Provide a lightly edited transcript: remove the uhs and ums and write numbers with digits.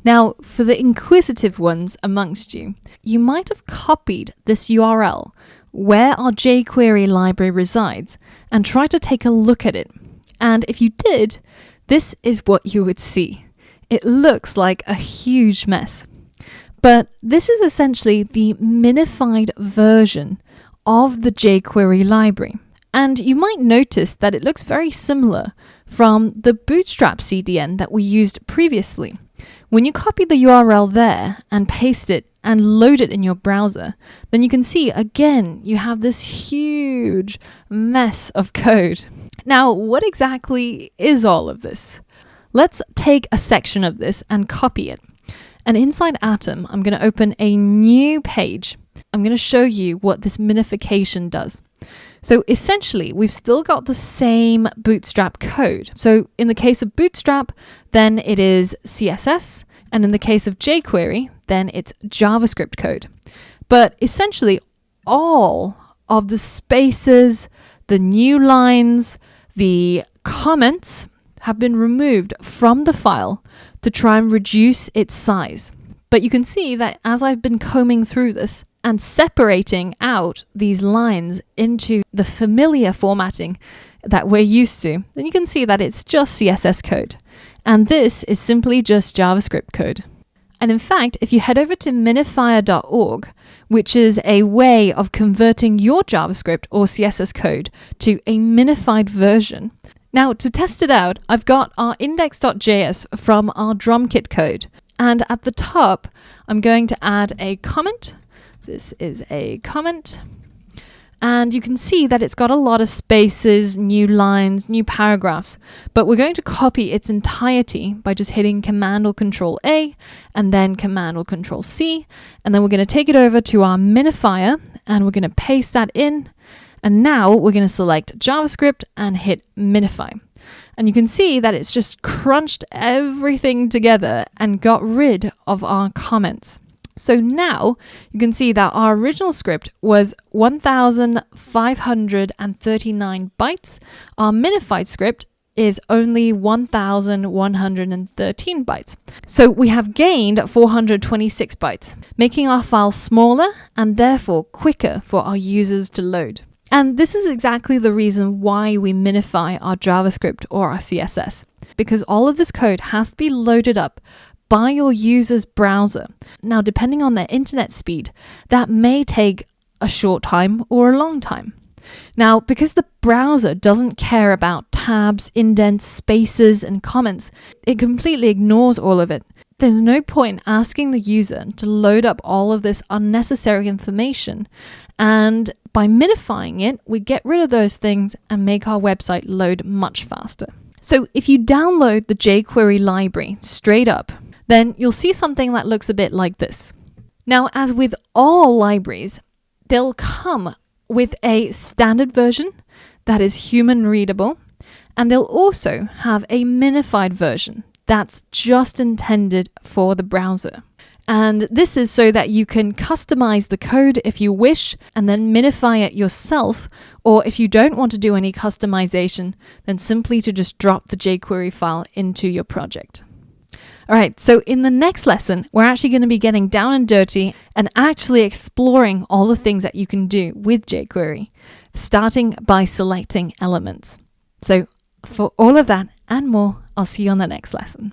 Now, for the inquisitive ones amongst you, you might have copied this URL where our jQuery library resides and tried to take a look at it. And if you did, this is what you would see. It looks like a huge mess. But this is essentially the minified version of the jQuery library. And you might notice that it looks very similar from the Bootstrap CDN that we used previously. When you copy the URL there and paste it and load it in your browser, then you can see again you have this huge mess of code. Now, what exactly is all of this? Let's take a section of this and copy it. And inside Atom, I'm going to open a new page. I'm going to show you what this minification does. So essentially, we've still got the same Bootstrap code. So in the case of Bootstrap, then it is CSS. And in the case of jQuery, then it's JavaScript code. But essentially, all of the spaces, the new lines, the comments have been removed from the file to try and reduce its size. But you can see that as I've been combing through this and separating out these lines into the familiar formatting that we're used to, then you can see that it's just CSS code. And this is simply just JavaScript code. And in fact, if you head over to minifier.org, which is a way of converting your JavaScript or CSS code to a minified version. Now, to test it out, I've got our index.js from our drum kit code. And at the top, I'm going to add a comment. This is a comment. And you can see that it's got a lot of spaces, new lines, new paragraphs. But we're going to copy its entirety by just hitting Command or Control A and then Command or Control C. And then we're going to take it over to our minifier and we're going to paste that in. And now we're going to select JavaScript and hit minify. And you can see that it's just crunched everything together and got rid of our comments. So now you can see that our original script was 1,539 bytes. Our minified script is only 1,113 bytes. So we have gained 426 bytes, making our file smaller and therefore quicker for our users to load. And this is exactly the reason why we minify our JavaScript or our CSS, because all of this code has to be loaded up by your user's browser. Now, depending on their internet speed, that may take a short time or a long time. Now, because the browser doesn't care about tabs, indents, spaces, and comments, it completely ignores all of it. There's no point asking the user to load up all of this unnecessary information. And by minifying it, we get rid of those things and make our website load much faster. So if you download the jQuery library straight up, then you'll see something that looks a bit like this. Now, as with all libraries, they'll come with a standard version that is human readable, and they'll also have a minified version that's just intended for the browser. And this is so that you can customize the code if you wish and then minify it yourself, or if you don't want to do any customization, then simply to just drop the jQuery file into your project. All right, so in the next lesson, we're actually going to be getting down and dirty and actually exploring all the things that you can do with jQuery, starting by selecting elements. So for all of that and more, I'll see you on the next lesson.